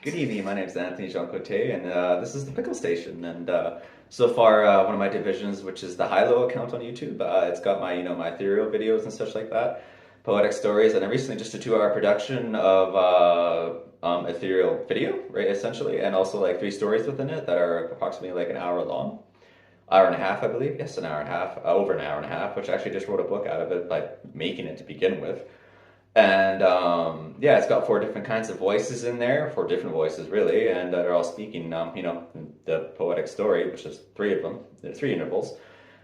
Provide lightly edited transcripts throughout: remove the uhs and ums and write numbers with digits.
Good evening. My name is Anthony Jean Cote, and this is the Pickle Station. And so far, one of my divisions, which is the high-low account on YouTube, it's got my my ethereal videos and such like that, poetic stories, and I recently just a 2 hour production of ethereal video, right, essentially, and also like 3 stories within it that are approximately like an hour long, hour and a half, I believe. Yes, an hour and a half, over an hour and a half, which I actually just wrote a book out of it by making it to begin with. And yeah, it's got 4 different kinds of voices in there, 4 different voices really, and they're all speaking, the poetic story, which is 3 of them, 3 intervals.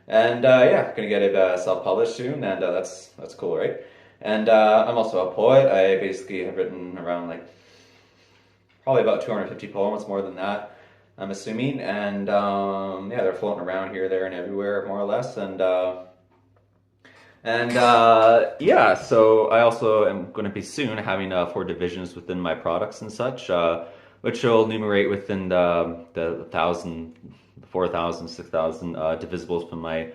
And yeah, gonna get it self-published soon, and that's cool, right? And I'm also a poet. I basically have written around like probably about 250 poems, more than that, I'm assuming. And yeah, they're floating around here, there, and everywhere, more or less. And yeah, so I also am going to be soon having 4 divisions within my products and such, which will enumerate within the 6,000 divisibles from my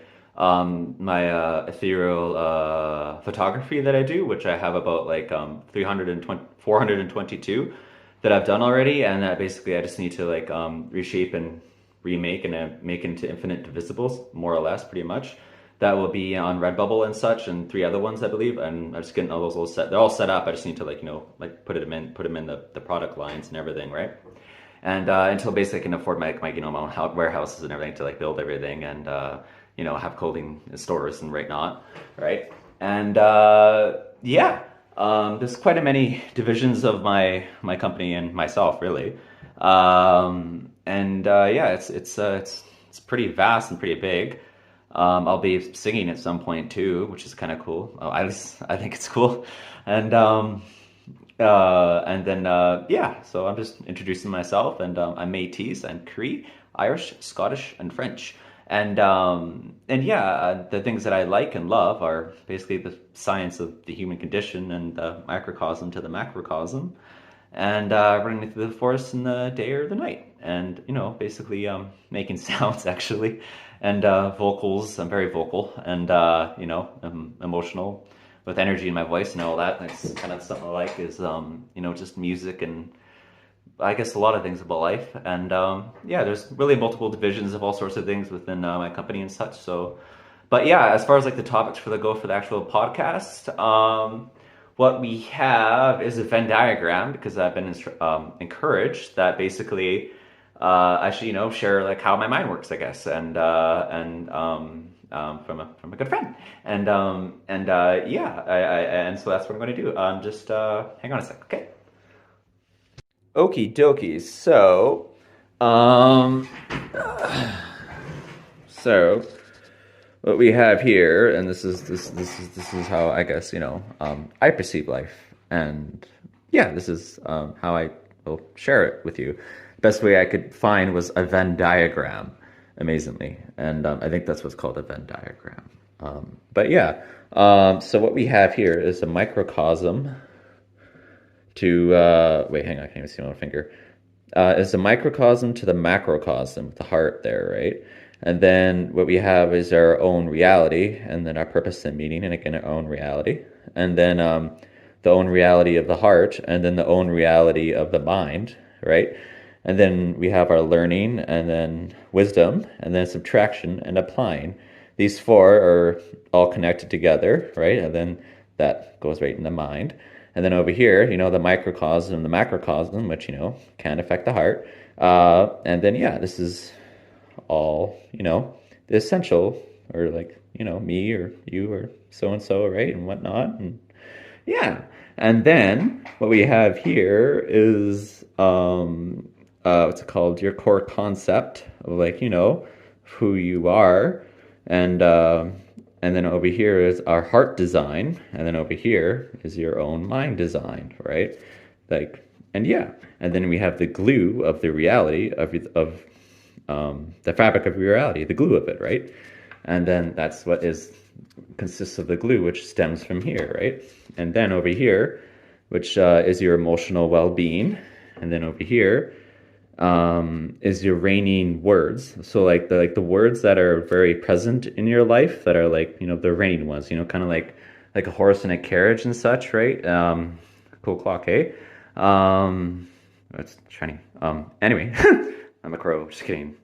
ethereal photography that I do, which I have about like 320, 422 that I've done already, and basically I just need to like reshape and remake and make into infinite divisibles, more or less, pretty much. That will be on Redbubble and such, and 3 other ones, I believe. And I'm just getting all those all set. They're all set up. I just need to like put them in the product lines and everything, right? And until basically I can afford my my own warehouses and everything to like build everything and have clothing stores and whatnot, right? And yeah, there's quite a many divisions of my company and myself, really. And yeah, it's pretty vast and pretty big. I'll be singing at some point too, which is kind of cool. Oh, at least I think it's cool. And and then yeah, so I'm just introducing myself, and I'm Métis, I'm Cree, Irish, Scottish, and French. And yeah, the things that I like and love are basically the science of the human condition and the microcosm to the macrocosm, and running through the forest in the day or the night, and basically making sounds actually, and vocals. I'm very vocal, and I'm emotional with energy in my voice and all that. That's kind of something I like is just music and I guess a lot of things about life. And yeah, there's really multiple divisions of all sorts of things within my company and such. So, but yeah, as far as like the topics for the actual podcast, what we have is a Venn diagram, because I've been encouraged that basically I should share like how my mind works, I guess, and from a good friend, and yeah, and so that's what I'm going to do. Just hang on a sec, okay? Okie dokie. Um, so what we have here, and this is how I guess I perceive life, and yeah, this is how I will share it with you. The best way I could find was a Venn diagram, amazingly, and I think that's what's called a Venn diagram. But yeah, so what we have here is a microcosm to wait, hang on, I can't even see my finger. Is a microcosm to the macrocosm, the heart there, right? And then what we have is our own reality, and then our purpose and meaning, and again, our own reality. And then the own reality of the heart, and then the own reality of the mind, right? And then we have our learning, and then wisdom, and then subtraction and applying. These 4 are all connected together, right? And then that goes right in the mind. And then over here, the microcosm and the macrocosm, which, can affect the heart. And then, yeah, this is all, the essential, or like, me or you or so-and-so, right? And whatnot. And yeah. And then what we have here is, what's it called? Your core concept of like, who you are. And then over here is our heart design, and then over here is your own mind design, right? Like, and yeah, and then we have the glue of the reality of the fabric of reality, the glue of it, right? And then that's what consists of the glue, which stems from here, right? And then over here, which is your emotional well-being, and then over here is your reigning words. So like the words that are very present in your life, that are like the reigning ones, kind of like a horse in a carriage and such, right? Cool clock, eh? That's shiny. Anyway, I'm a crow. Just kidding.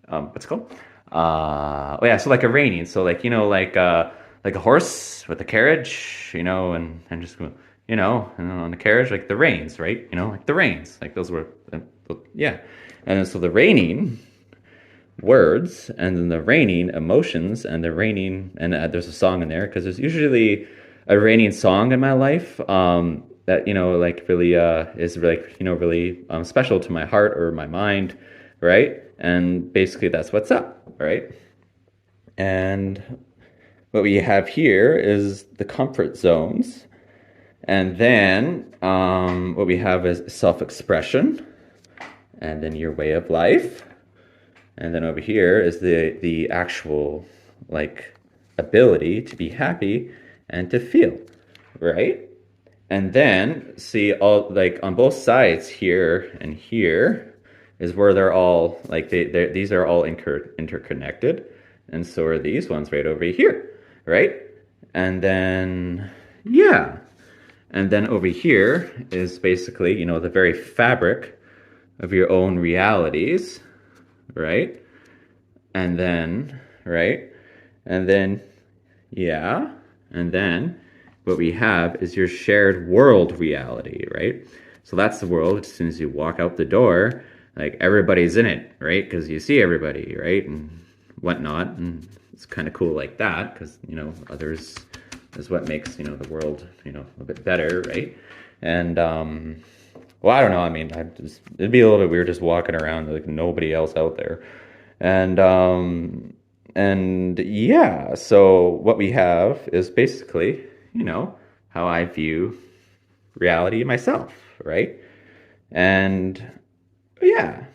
What's it called? Oh yeah, so like a reining. So like like a horse with a carriage, and just and on the carriage like the reins, right? Like the reins, like those were, yeah. And then so the reining words, and then the raining emotions, and the raining, and there's a song in there because there's usually a raining song in my life that like really is like really special to my heart or my mind, right? And basically that's what's up, right? And what we have here is the comfort zones, and then what we have is self-expression, and then your way of life. And then over here is the actual like ability to be happy and to feel, right? And then see all like on both sides here and here is where they're all like these are all interconnected, and so are these ones right over here, right? And then yeah, and then over here is basically the very fabric of your own realities, right? And then, right? And then, yeah. And then what we have is your shared world reality, right? So that's the world. As soon as you walk out the door, like everybody's in it, right? Because you see everybody, right? And whatnot. And it's kind of cool like that because, others is what makes, the world, a bit better, right? And, well, I don't know. I mean, it'd be a little bit weird just walking around like nobody else out there. And yeah, so what we have is basically, how I view reality myself, right? And yeah,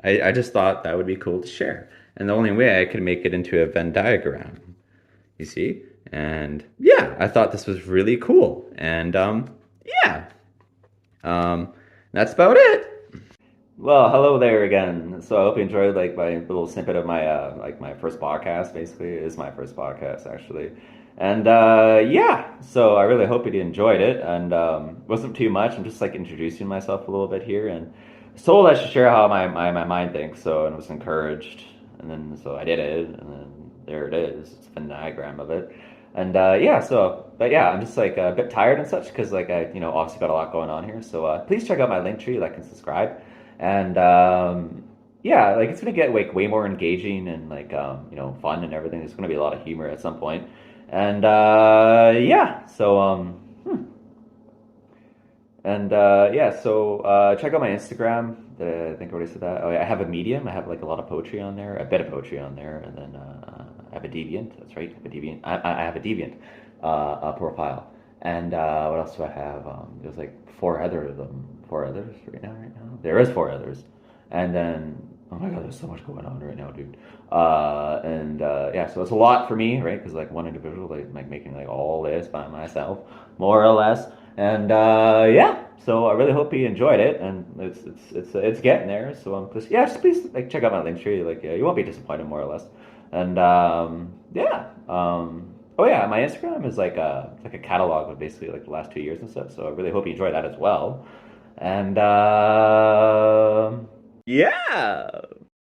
I just thought that would be cool to share. And the only way I could make it into a Venn diagram, you see? And yeah, I thought this was really cool. And yeah. That's about it. Well, hello there again. So I hope you enjoyed like my little snippet of my like my first podcast. Basically, it is my first podcast actually, and yeah. So I really hope you enjoyed it, and wasn't too much. I'm just like introducing myself a little bit here, and was told I should share how my mind thinks. So and was encouraged, and then so I did it, and then there it is. It's a Venn diagram of it. And yeah, so but yeah, I'm just like a bit tired and such because like I obviously got a lot going on here. So please check out my LinkTree, like and subscribe. And yeah, like it's gonna get like way more engaging and like fun and everything. There's gonna be a lot of humor at some point. And yeah, so and yeah, so check out my Instagram. I think I already said that. Oh, yeah, I have a Medium. I have like a lot of poetry on there, a bit of poetry on there, and then I have a Deviant. That's right, I have a Deviant. I have a Deviant profile. And what else do I have? There's like four other of them. Four others right now. Right now, there is four others, and then oh my god, there's so much going on right now, dude. And yeah, so it's a lot for me, right? Because like one individual, like making like all this by myself, more or less. And yeah, so I really hope you enjoyed it, and it's getting there. So just yeah, just please like check out my LinkTree. Like yeah, you won't be disappointed, more or less. And yeah, oh yeah, my Instagram is like a catalog of basically like the last 2 years and stuff. So I really hope you enjoy that as well. And yeah.